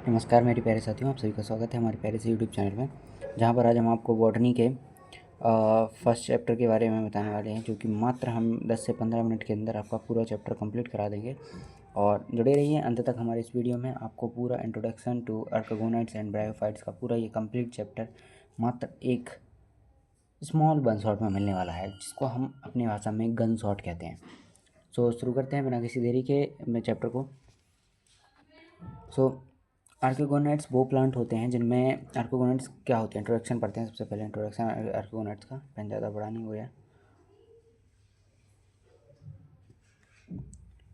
नमस्कार मेरे प्यारे साथियों, आप सभी का स्वागत है हमारे प्यारे से यूट्यूब चैनल में, जहां पर आज हम आपको बॉटनी के फर्स्ट चैप्टर के बारे में बताने वाले हैं, जो कि मात्र हम 10 से 15 मिनट के अंदर आपका पूरा चैप्टर कंप्लीट करा देंगे। और जुड़े रहिए अंत तक हमारे इस वीडियो में। आपको पूरा इंट्रोडक्शन टू आर्किगोनाइट्स एंड ब्रायोफाइट्स का पूरा ये कंप्लीट चैप्टर मात्र एक स्मॉल गन शॉट में मिलने वाला है, जिसको हम अपनी भाषा में गन शॉट कहते हैं। सो शुरू करते हैं बिना किसी देरी के चैप्टर को। आर्किगोनाइट्स वो प्लांट होते हैं जिनमें आर्किगोनाइट्स क्या होते हैं, इंट्रोडक्शन पढ़ते हैं। सबसे पहले इंट्रोडक्शन आर्किगोनाइट्स का, पेन ज़्यादा बड़ा नहीं हो गया,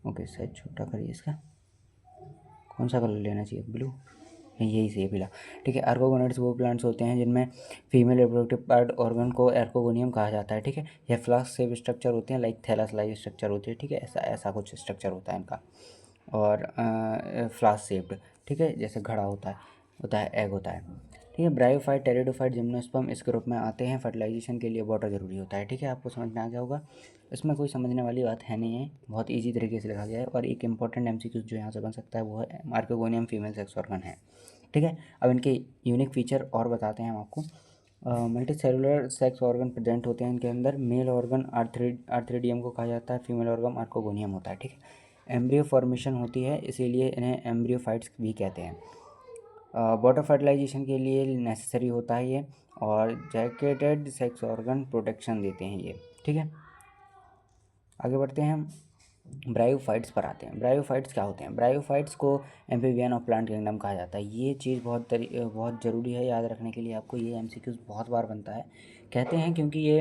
ओके साइज छोटा करिए इसका। कौन सा कलर लेना चाहिए, ब्लू? नहीं, यही सही है, पीला। ठीक है, आर्किगोनाइट्स वो प्लांट्स होते हैं जिनमें फीमेल रिप्रोडक्टिव पार्ट ऑर्गन को आर्किगोनियम कहा जाता है। ठीक है, यह फ्लास्क शेप स्ट्रक्चर होते हैं, लाइक थैलस लाइक स्ट्रक्चर होती है। ठीक है, ऐसा ऐसा कुछ स्ट्रक्चर होता है इनका, और फ्लास्क शेप्ड। ठीक है, जैसे घड़ा होता है एग होता है। ठीक है, ब्रायोफाइट टेरिडोफाइट जिम्नोस्पर्म इस ग्रुप में आते हैं। फर्टिलाइजेशन के लिए वाटर ज़रूरी होता है। ठीक है, आपको समझ में आ गया होगा, इसमें कोई समझने वाली बात है नहीं है, बहुत इजी तरीके से लिखा गया है। और एक इंपॉर्टेंट एमसीक्यू जो यहाँ से बन सकता है वो है आर्किगोनियम फीमेल सेक्स ऑर्गन है। ठीक है, अब इनके यूनिक फीचर और बताते हैं हम आपको। Multi cellular sex organ present होते हैं इनके अंदर। मेल ऑर्गन आर्थ्रिडियम को कहा जाता है, फीमेल ऑर्गन आर्किगोनियम होता है। ठीक है, एम्ब्रियो फॉर्मेशन होती है, इसीलिए इन्हें एम्ब्रियोफाइट्स भी कहते हैं। वाटर फर्टिलाइजेशन के लिए नेसेसरी होता है ये, और जैकेटेड सेक्स ऑर्गन प्रोटेक्शन देते हैं ये। ठीक है, आगे बढ़ते हैं हम ब्रायोफाइट्स पर आते हैं। ब्रायोफाइट्स क्या होते हैं? ब्रायोफाइट्स को एम्फीबियन ऑफ प्लांट किंगडम कहा जाता है। ये चीज़ बहुत ज़रूरी है याद रखने के लिए आपको, ये एमसीक्यूज बहुत बार बनता है। कहते हैं क्योंकि ये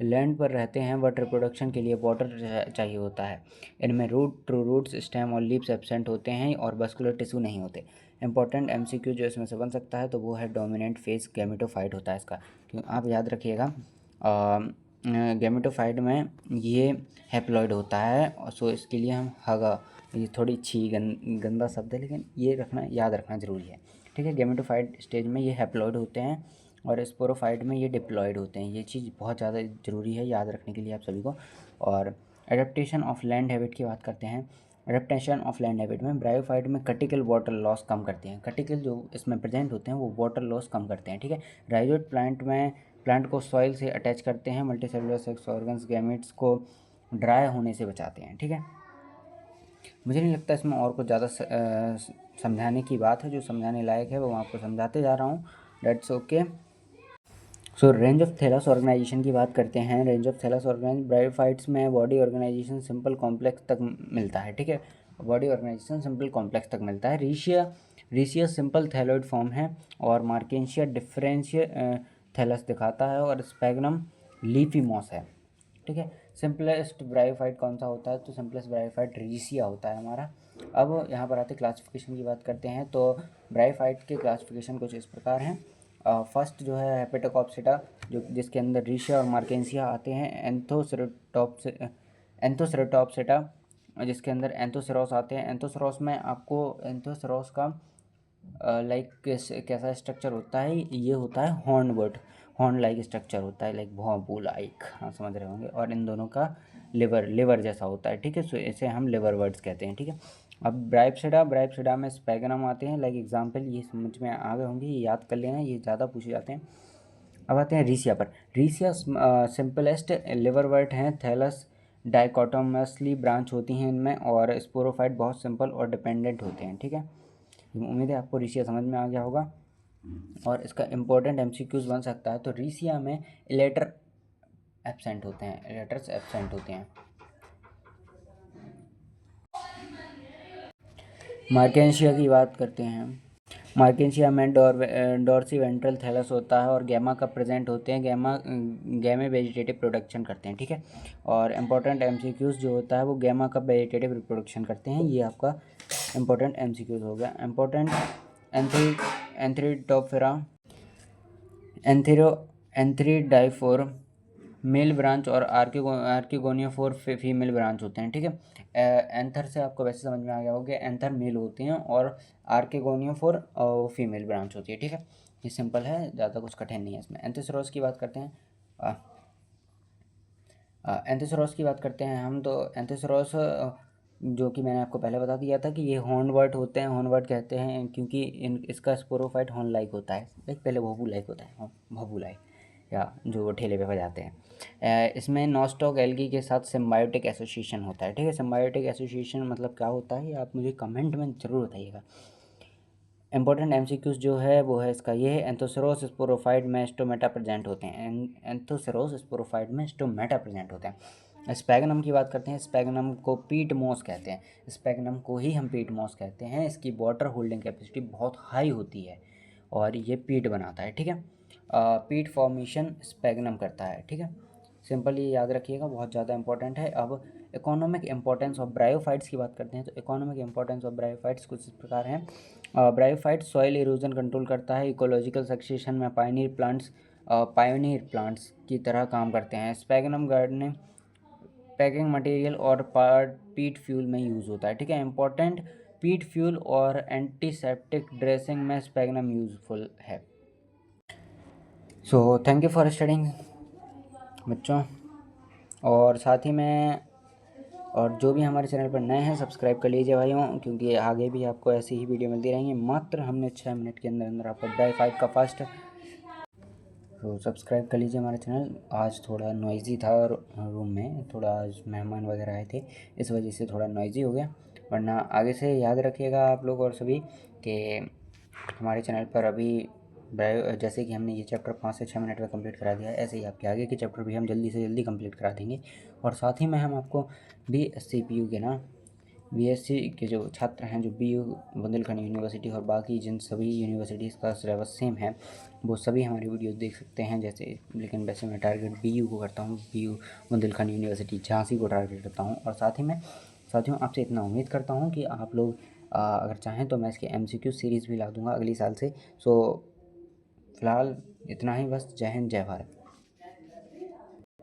लैंड पर रहते हैं, बट रिप्रोडक्शन के लिए वाटर चाहिए होता है। इनमें रूट्स, स्टेम और लीव्स एब्सेंट होते हैं, और बस्कुलर टिश्यू नहीं होते। इंपॉर्टेंट एमसीक्यू जो इसमें से बन सकता है तो वो है डोमिनेंट फेस गैमेटोफाइट होता है इसका। क्यों, आप याद रखिएगा, गैमेटोफाइट में ये हैप्लॉइड होता है, और सो इसके लिए हम हगा, ये थोड़ी गंदा शब्द है, लेकिन ये याद रखना ज़रूरी है। ठीक है, गैमेटोफाइट स्टेज में ये हैप्लॉइड होते हैं, और स्पोरोफाइट में ये डिप्लॉयड होते हैं। ये चीज़ बहुत ज़्यादा ज़रूरी है याद रखने के लिए आप सभी को। और एडेप्टेशन ऑफ लैंड हैबिट की बात करते हैं। एडेप्टेशन ऑफ लैंड हैबिट में ब्रायोफाइट में कटिकल वाटर लॉस कम करते हैं। कटिकल जो इसमें प्रेजेंट होते हैं वो वाटर लॉस कम करते हैं। ठीक है, राइजोट प्लांट को सॉइल से अटैच करते हैं। मल्टीसेलुलर सेक्स ऑर्गन्स गैमेट्स को ड्राई होने से बचाते हैं। ठीक है, मुझे नहीं लगता इसमें और कुछ ज़्यादा समझाने की बात है। जो समझाने लायक है वो मैं आपको समझाते जा रहा हूँ, that's okay. So range of thallus organisation की बात करते हैं। Range of thallus organise bryophytes में बॉडी ऑर्गेनाइजेशन सिंपल कॉम्प्लेक्स तक मिलता है। ठीक है, बॉडी ऑर्गेनाइजेशन सिंपल कॉम्प्लेक्स तक मिलता है। रीशिया सिंपल थैलॉइड फॉर्म है, और मार्केंशिया डिफरेंशियल थैलस दिखाता है, और स्पैग्नम लीफी मॉस है। ठीक है, सिंपलेस्ट ब्रायोफाइट कौन सा होता है? तो सिंपलेस्ट ब्रायोफाइट रीसिया होता है हमारा। अब यहाँ पर आते क्लासिफिकेशन की बात करते हैं। तो ब्रायोफाइट के क्लासिफिकेशन कुछ इस प्रकार हैं। फर्स्ट जो है हेपेटोकॉप्सिटा, जो जिसके अंदर रीशिया और मार्केंसिया आते हैं। एंथोसेरेटॉप्सिटा, जिसके अंदर एंथोसेरोस आते हैं। एंथोसेरोस में आपको एंथोसेरोस का लाइक कैसा स्ट्रक्चर होता है? ये होता है हॉर्न लाइक स्ट्रक्चर होता है, लाइक भौंपू लाइक, हाँ समझ रहे होंगे। और इन दोनों का लिवर जैसा होता है। ठीक है, सो इसे हम लिवर वर्ड्स कहते हैं। ठीक है, अब ब्राइप्सिडा में स्पैगनम आते हैं, लाइक एग्जांपल। ये समझ में आ गए होंगे, ये याद कर लेना, ये ज़्यादा पूछे जाते हैं। अब आते हैं रीसिया पर। रीसिया सिंपलेस्ट लिवर वर्ड हैं। थैलस डाइकोटोमसली ब्रांच होती हैं इनमें, और स्पोरोफाइट बहुत सिंपल और डिपेंडेंट होते हैं। ठीक है, उम्मीद है आपको रीसिया समझ में आ गया होगा, और इसका इंपॉर्टेंट एमसीक्यूज बन सकता है। तो रीसिया में इलेटर्स एब्सेंट होते हैं। मार्केंशिया की बात करते हैं। मार्केंशिया में डॉर्सी वेंट्रल थैलस होता है, और गैमा का प्रेजेंट होते हैं। गैमे वेजिटेटिव प्रोडक्शन करते हैं। ठीक है, और इम्पोर्टेंट एमसीक्यूज जो होता है वो गैमा का वेजिटेटिव रिप्रोडक्शन करते हैं। ये आपका इम्पोर्टेंट एमसीक्यूज हो गया। इम्पोर्टेंट एंथ्रीटोफेरा एंथ्रीडाइफोर मेल ब्रांच, और आर्किगोनिया 4 फीमेल ब्रांच होते हैं। ठीक है, एंथर से आपको वैसे समझ में आ गया होगा, एंथर मेल होते हैं, और आर्किगोनिया 4 फीमेल ब्रांच होती है। ठीक है, ये सिंपल है, ज़्यादा कुछ कठिन नहीं है इसमें। एंथोसेरोस की बात करते हैं। हम तो एंथोसेरोस जो कि मैंने आपको पहले बता दिया था कि ये हॉर्नवर्ट होते हैं। हॉर्नवर्ट कहते हैं क्योंकि इसका स्पोरोफाइट हॉर्न लाइक होता है, लाइक पहले भोंपू लाइक होता है, भोंपू लाइक, या जो ठेले पे बजाते हैं। इसमें नॉस्टॉक एल्गी के साथ सिम्बायोटिक एसोसिएशन होता है। ठीक है, सिम्बायोटिक एसोसिएशन मतलब क्या होता है ये आप मुझे कमेंट में ज़रूर बताइएगा। इंपॉर्टेंट एमसीक्यूज जो है वो है इसका ये है, एंथोसेरोस स्पोरोफाइट में स्टोमेटा प्रेजेंट होते हैं। एंथोसेरोस स्पोरोफाइट में स्टोमेटा प्रेजेंट होते हैं। स्पैगनम की बात करते हैं। स्पैगनम को पीट मॉस कहते हैं। स्पैगनम को ही हम पीट मॉस कहते हैं। इसकी वाटर होल्डिंग कैपेसिटी बहुत हाई होती है और ये पीट बनाता है। ठीक है, पीट फॉर्मेशन स्पैगनम करता है। ठीक है, सिंपल ये याद रखिएगा, बहुत ज़्यादा इंपॉर्टेंट है। अब इकोनॉमिक इंपॉर्टेंस ऑफ ब्रायोफाइट्स की बात करते हैं। तो इकोनॉमिक इंपॉर्टेंस ऑफ ब्रायोफाइट्स कुछ इस प्रकार हैं। ब्रायोफाइट सॉइल इरोजन कंट्रोल करता है। इकोलॉजिकल सक्सेशन में पायोनियर प्लांट्स की तरह काम करते हैं। स्पैगनम गार्डनिंग पैकिंग मटेरियल और पार्ट पीट फ्यूल में यूज़ होता है। ठीक है, इंपॉर्टेंट पीट फ्यूल और एंटीसेप्टिक ड्रेसिंग में स्पैगनम यूज़फुल है। So thank you for studying बच्चों, और साथ ही में और जो भी हमारे चैनल पर नए हैं सब्सक्राइब कर लीजिए भाइयों, क्योंकि आगे भी आपको ऐसी ही वीडियो मिलती रहेंगी। मात्र हमने 6 मिनट के अंदर अंदर आपको ब्राई-फाइट का फर्स्ट, तो सब्सक्राइब कर लीजिए हमारा चैनल। आज थोड़ा नॉइज़ी था और रूम में थोड़ा आज मेहमान वगैरह आए थे, इस वजह से थोड़ा नॉइज़ी हो गया। वरना आगे से याद रखिएगा आप लोग और सभी कि हमारे चैनल पर अभी जैसे कि हमने ये चैप्टर 5 से 6 मिनट में कंप्लीट करा दिया है, ऐसे ही आपके आगे के चैप्टर भी हम जल्दी से जल्दी कंप्लीट करा देंगे। और साथ ही में हम आपको BSc-PU के ना BSc के जो छात्र हैं, जो BU बुंदेलखंड यूनिवर्सिटी और बाकी जिन सभी यूनिवर्सिटीज़ का सिलेबस सेम है, वो सभी हमारी वीडियोस देख सकते हैं। जैसे लेकिन वैसे मैं टारगेट BU को करता हूँ, BU बुंदेलखंड यूनिवर्सिटी झांसी को टारगेट करता हूँ। और साथ ही में साथियों आपसे इतना उम्मीद करता हूँ कि आप लोग अगर चाहें तो मैं इसके MCQ सीरीज़ भी ला दूँगा अगली साल से। सो फिलहाल इतना ही बस। जय हिंद, जय भारत।